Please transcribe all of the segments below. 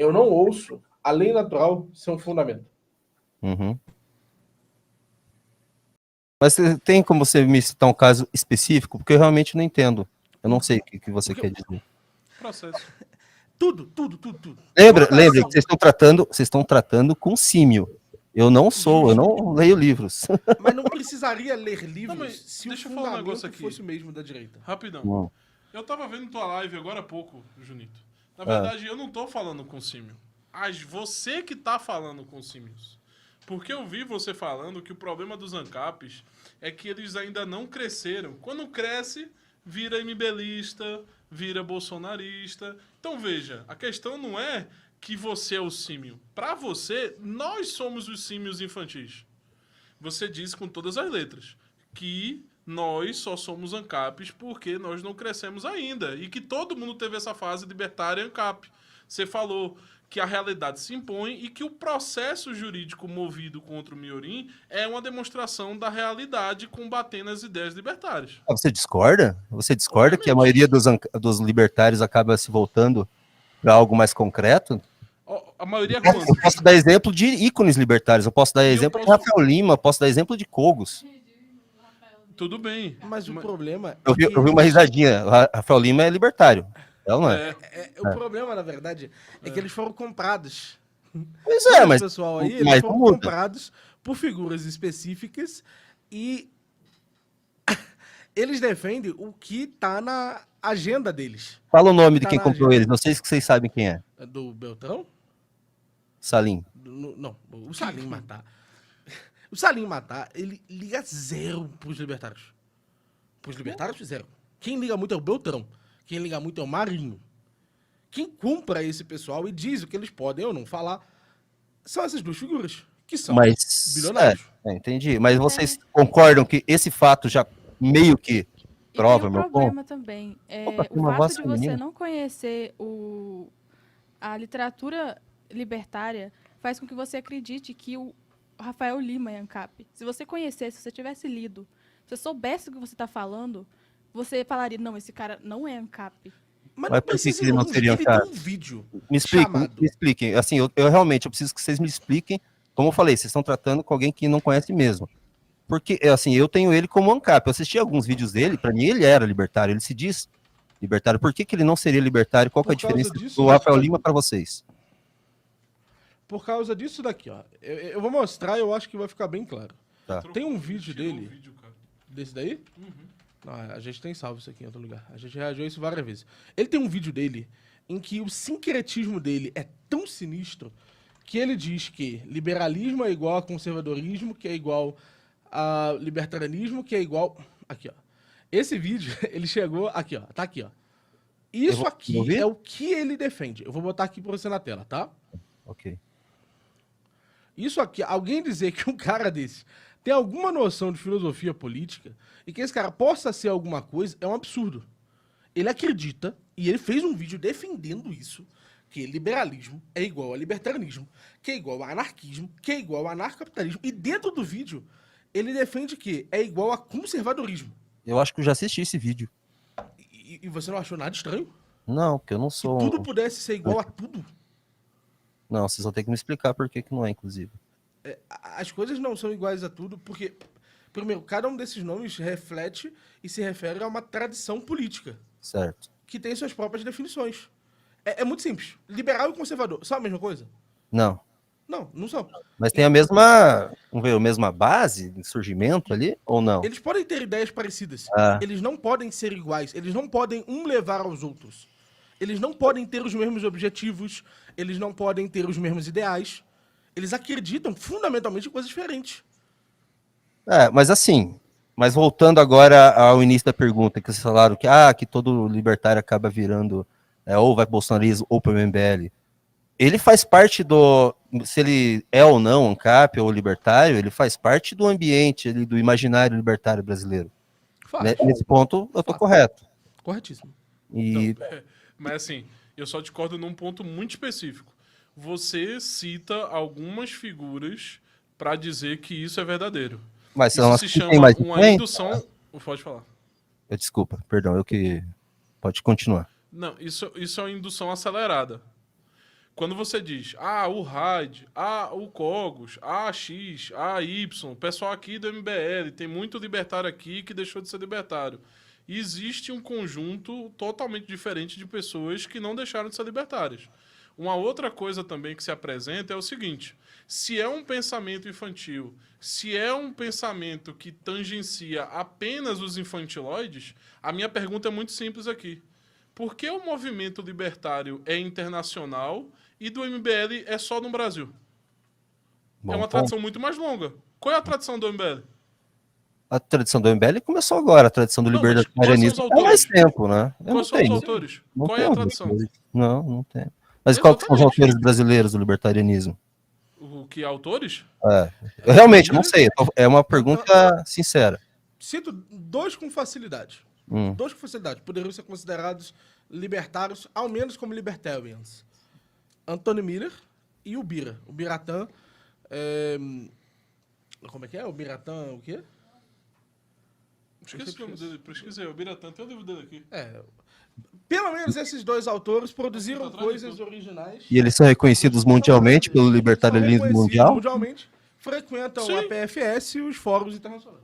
eu não ouço a lei natural ser um fundamento. Uhum. Mas tem como você me citar um caso específico? Porque eu realmente não entendo. Eu não sei o que você quer dizer. Processo. Tudo. Lembra que vocês estão tratando com símio. Eu não leio livros. Mas não precisaria ler livros Não, mas se deixa o eu falar um fundamento negócio aqui. fosse o mesmo da direita. Rapidão. Eu tava vendo tua live agora há pouco, Junito. Na verdade, eu não tô falando com símio. Você que tá falando com símios. Porque eu vi você falando que o problema dos ANCAPs é que eles ainda não cresceram. Quando cresce, vira MBLista, vira bolsonarista. Então veja, a questão não é que você é o símio. Pra você, nós somos os símios infantis. Você diz com todas as letras que nós só somos ANCAPs porque nós não crescemos ainda. E que todo mundo teve essa fase libertária ANCAP. Você falou que a realidade se impõe e que o processo jurídico movido contra o Miorim é uma demonstração da realidade combatendo as ideias libertárias. Você discorda? Você discorda que a maioria dos libertários acaba se voltando para algo mais concreto? A maioria Eu posso dar exemplo de ícones libertários, eu posso dar exemplo de Rafael Lima, posso dar exemplo de Cogos. Tudo bem. Mas o problema... Eu vi uma risadinha, Rafael Lima é libertário. Não é? O problema, na verdade, é que eles foram comprados. Pois é, mas... pessoal aí, eles foram comprados por figuras específicas e eles defendem o que tá na agenda deles. Fala o nome de quem comprou eles, não sei se vocês sabem quem é. Do Beltrão? Salim. Não, o Salim Matar. O Salim Matar, ele liga zero pros libertários. Pros libertários, zero. Quem liga muito é o Beltrão. Quem liga muito é o Marinho. Quem compra esse pessoal e diz o que eles podem ou não falar são essas duas figuras, que são bilionários. Entendi. Mas vocês concordam que esse fato já meio que prova meu ponto? E tem um problema também. O fato de você não conhecer a literatura libertária faz com que você acredite que o Rafael Lima é ANCAP. Se você conhecesse, se você tivesse lido, se você soubesse o que você está falando, você falaria, não, esse cara não é ANCAP. Mas por que ele não seria ANCAP? Um vídeo me expliquem. Assim, eu realmente preciso que vocês me expliquem. Como eu falei, vocês estão tratando com alguém que não conhece mesmo. Porque, assim, eu tenho ele como ANCAP. Eu assisti alguns vídeos dele, para mim ele era libertário, ele se diz libertário. Por que ele não seria libertário? Qual que é a diferença do Rafael Lima para vocês? Por causa disso daqui, ó. Eu vou mostrar e eu acho que vai ficar bem claro. Tá. Tem um vídeo dele. Desse daí? Não, a gente tem salvo isso aqui em outro lugar. A gente reagiu a isso várias vezes. Ele tem um vídeo dele em que o sincretismo dele é tão sinistro que ele diz que liberalismo é igual a conservadorismo, que é igual a libertarianismo, que é igual... Aqui, ó. Esse vídeo, ele chegou... Aqui, ó. Tá aqui, ó. Isso aqui é o que ele defende. Eu vou botar aqui pra você na tela, tá? Ok. Isso aqui, alguém dizer que um cara desse tem alguma noção de filosofia política e que esse cara possa ser alguma coisa é um absurdo. Ele acredita, e ele fez um vídeo defendendo isso, que liberalismo é igual a libertarianismo, que é igual a anarquismo, que é igual a anarcocapitalismo. E dentro do vídeo, ele defende que é igual a conservadorismo. Eu acho que eu já assisti esse vídeo. E você não achou nada estranho? Não, porque eu não sou... Se tudo pudesse ser igual a tudo? Não, vocês vão ter que me explicar por que não é, inclusive. As coisas não são iguais a tudo, porque, primeiro, cada um desses nomes reflete e se refere a uma tradição política. Certo. Que tem suas próprias definições. É muito simples. Liberal e conservador, são a mesma coisa? Não. Não são. Mas tem a mesma base de surgimento ali, ou não? Eles podem ter ideias parecidas. Eles não podem ser iguais. Eles não podem um levar aos outros. Eles não podem ter os mesmos objetivos. Eles não podem ter os mesmos ideais. Eles acreditam fundamentalmente em coisas diferentes. Mas assim, voltando agora ao início da pergunta, que vocês falaram que todo libertário acaba virando ou vai pro bolsonarismo ou pro MBL. Ele faz parte se ele é ou não ANCAP ou libertário, ele faz parte do ambiente, do imaginário libertário brasileiro. Nesse ponto, eu tô correto. Corretíssimo. Mas assim, eu só discordo num ponto muito específico. Você cita algumas figuras para dizer que isso é verdadeiro. Mas isso se chama uma indução... Pode falar. Desculpa, perdão, Pode continuar. Não, isso é uma indução acelerada. Quando você diz, o RAID, o COGOS, a X, a Y, o pessoal aqui do MBL, tem muito libertário aqui que deixou de ser libertário. E existe um conjunto totalmente diferente de pessoas que não deixaram de ser libertárias. Uma outra coisa também que se apresenta é o seguinte: se é um pensamento infantil, se é um pensamento que tangencia apenas os infantiloides, a minha pergunta é muito simples aqui. Por que o movimento libertário é internacional e do MBL é só no Brasil? É uma tradição muito mais longa. Qual é a tradição do MBL? A tradição do MBL começou agora, a tradição do libertarianismo há mais tempo, né? Quais são os autores? Qual é a tradição? Não tem. Mas quais são os autores brasileiros do libertarianismo? O que, autores? Eu realmente não sei, é uma pergunta sincera. Cito dois com facilidade. Dois com facilidade. Poderiam ser considerados libertários, ao menos como libertarians. Antônio Miller e o Bira. O Biratã... Como é que é? O Biratã o quê? Esqueci o nome dele, pesquisei. O Biratã tem o livro dele aqui. Pelo menos esses dois autores produziram coisas originais. E eles são reconhecidos mundialmente pelo libertarianismo mundial? Mundialmente, frequentam a PFS e os fóruns internacionais.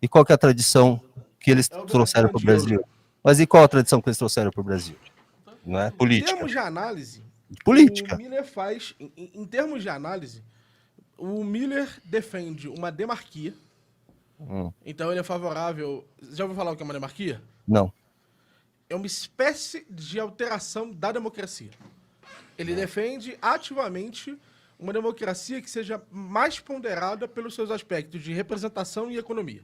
E qual que é a tradição que eles trouxeram para o Brasil? Mas e qual a tradição que eles trouxeram para o Brasil? Não é? Política. Em termos de análise, política. O Miller faz... Em termos de análise, o Miller defende uma demarquia. Então ele é favorável... Já ouviu falar o que é uma demarquia? Não. É uma espécie de alteração da democracia. Ele defende ativamente uma democracia que seja mais ponderada pelos seus aspectos de representação e economia.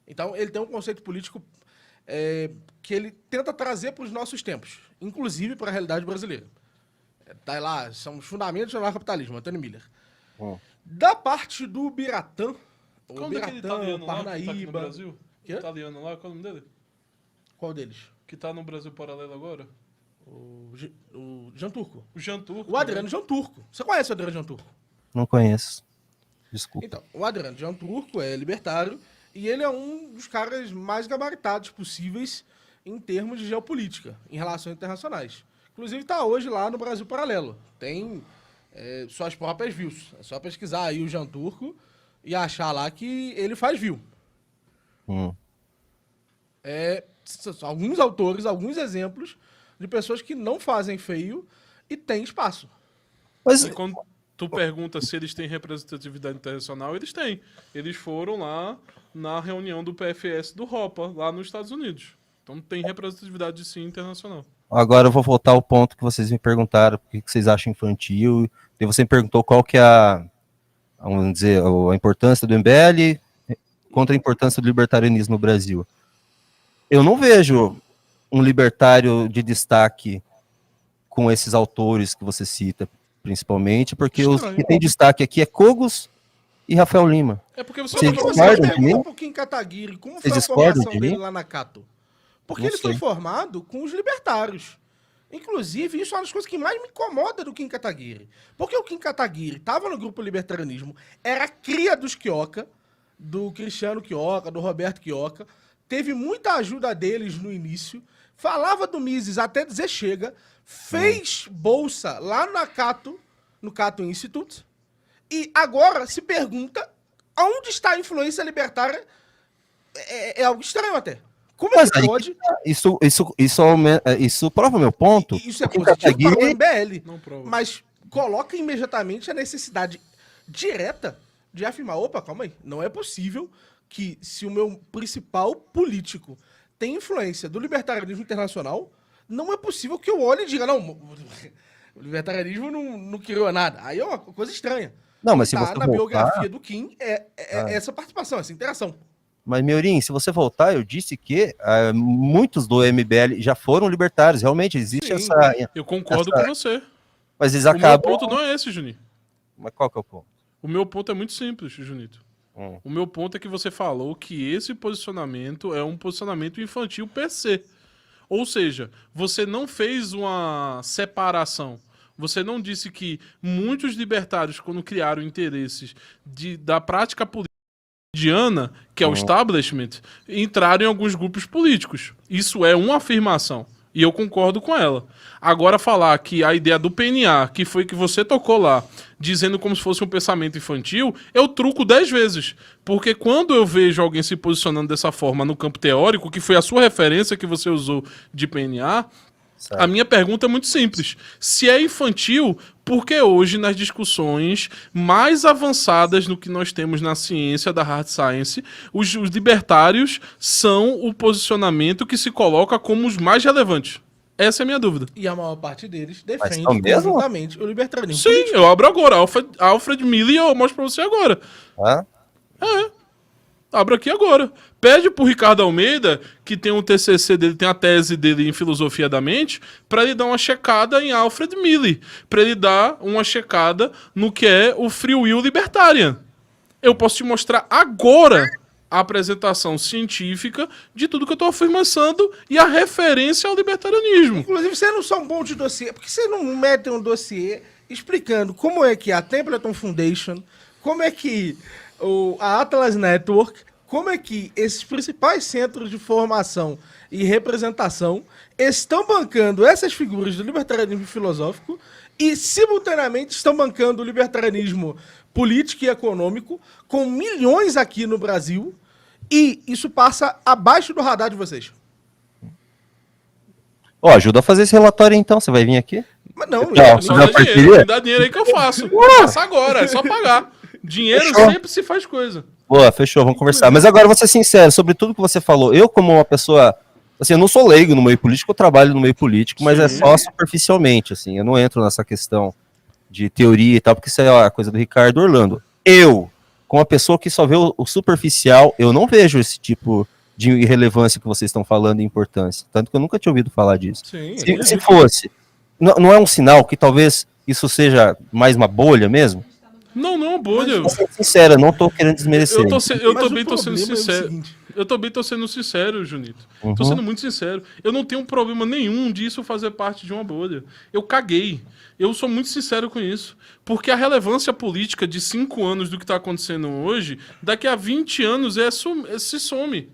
Então, ele tem um conceito político que ele tenta trazer para os nossos tempos, inclusive para a realidade brasileira. Tá lá, são os fundamentos do anarcapitalismo, Antônio Miller. Da parte do Biratã, o Biratã, Parnaíba... Lá, que tá no Brasil? O italiano lá, qual é o nome dele? Qual deles? Que tá no Brasil Paralelo agora? O Jean Turco. O Jean Turco. O Adriano Jean Turco. Você conhece o Adriano Jean Turco? Não conheço. Desculpa. Então, o Adriano Jean Turco é libertário e ele é um dos caras mais gabaritados possíveis em termos de geopolítica, em relações internacionais. Inclusive está hoje lá no Brasil Paralelo. Tem suas próprias views. É só pesquisar aí o Jean Turco e achar lá que ele faz view. Alguns autores, alguns exemplos de pessoas que não fazem feio e têm espaço. Mas... E quando tu pergunta se eles têm representatividade internacional, eles têm. Eles foram lá na reunião do PFS do ROPA, lá nos Estados Unidos. Então tem representatividade sim internacional. Agora eu vou voltar ao ponto que vocês me perguntaram, o que vocês acham infantil, e você me perguntou qual que é vamos dizer, a importância do MBL contra a importância do libertarianismo no Brasil. Eu não vejo um libertário de destaque com esses autores que você cita, principalmente, porque os que tem destaque aqui é COGOS e Rafael Lima. É porque você discordam de mim? Um pouquinho Kataguiri, como foi a formação dele lá na Cato? Porque ele foi formado com os libertários. Inclusive, isso é uma das coisas que mais me incomoda do Kim Kataguiri. Porque o Kim Kataguiri estava no grupo libertarianismo, era cria dos Quioca, do Cristiano Quioca, do Roberto Quioca, teve muita ajuda deles no início, falava do Mises até dizer chega, fez bolsa lá na Cato, no Cato Institute, e agora se pergunta onde está a influência libertária. É algo estranho até. Como é que pode? Isso prova meu ponto. Isso é positivo para o MBL, mas coloca imediatamente a necessidade direta de afirmar, opa, calma aí, não é possível que se o meu principal político tem influência do libertarianismo internacional, não é possível que eu olhe e diga, não, o libertarianismo não criou nada. Aí é uma coisa estranha. Não, mas se você na biografia do Kim, essa participação, essa interação. Mas, Meurim, se você voltar, eu disse que muitos do MBL já foram libertários. Realmente, existe essa... Eu concordo com você. Mas eles acabam... O meu ponto não é esse, Juninho. Mas qual que é o ponto? O meu ponto é muito simples, Junito. O meu ponto é que você falou que esse posicionamento é um posicionamento infantil per se. Ou seja, você não fez uma separação. Você não disse que muitos libertários, quando criaram interesses da prática política que é o establishment, entraram em alguns grupos políticos. Isso é uma afirmação. E eu concordo com ela. Agora falar que a ideia do PNA, que foi que você tocou lá, dizendo como se fosse um pensamento infantil, eu truco 10 vezes. Porque quando eu vejo alguém se posicionando dessa forma no campo teórico, que foi a sua referência que você usou de PNA, a minha pergunta é muito simples. Se é infantil, por que hoje, nas discussões mais avançadas no que nós temos na ciência da hard science, os libertários são o posicionamento que se coloca como os mais relevantes? Essa é a minha dúvida. E a maior parte deles defende conjuntamente o libertarianismo. Sim, político. Eu abro agora. Alfred Miller, eu mostro pra você agora. Abro aqui agora. Pede pro Ricardo Almeida, que tem um TCC dele, tem a tese dele em Filosofia da Mente, pra ele dar uma checada em Alfred Miller. Pra ele dar uma checada no que é o Free Will Libertarian. Eu posso te mostrar agora a apresentação científica de tudo que eu tô afirmando e a referência ao libertarianismo. Inclusive, você não só um bom de dossiê. Por que você não mete um dossiê explicando como é que a Templeton Foundation, como é que a Atlas Network, como é que esses principais centros de formação e representação estão bancando essas figuras do libertarianismo filosófico e, simultaneamente, estão bancando o libertarianismo político e econômico com milhões aqui no Brasil, e isso passa abaixo do radar de vocês. Ajuda a fazer esse relatório então, você vai vir aqui? Mas não, me dá dinheiro aí que eu faço. Passa agora, é só pagar. Dinheiro sempre se faz coisa. Boa, fechou, vamos conversar. Mas agora vou ser sincero, sobre tudo que você falou, eu como uma pessoa, assim, eu não sou leigo no meio político, eu trabalho no meio político, mas é só superficialmente, assim, eu não entro nessa questão de teoria e tal, porque isso é a coisa do Ricardo Orlando. Eu, como uma pessoa que só vê o superficial, eu não vejo esse tipo de irrelevância que vocês estão falando e importância, tanto que eu nunca tinha ouvido falar disso. Sim, se fosse, não é um sinal que talvez isso seja mais uma bolha mesmo? Não, bolha. Vou ser sincero, não tô querendo desmerecer. Eu também tô sendo sincero. Eu também tô sendo sincero, Junito. Tô sendo muito sincero. Eu não tenho problema nenhum disso fazer parte de uma bolha. Eu caguei. Eu sou muito sincero com isso. Porque a relevância política de 5 anos do que tá acontecendo hoje, daqui a 20 anos se some.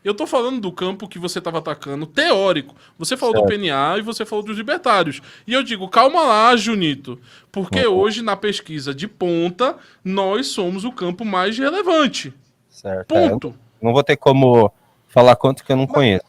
Eu tô falando do campo que você tava atacando, teórico. Você falou do PNA e você falou dos libertários. E eu digo, calma lá, Junito. Porque hoje, na pesquisa de ponta, nós somos o campo mais relevante. Certo. Ponto. Não vou ter como falar quanto que eu não conheço.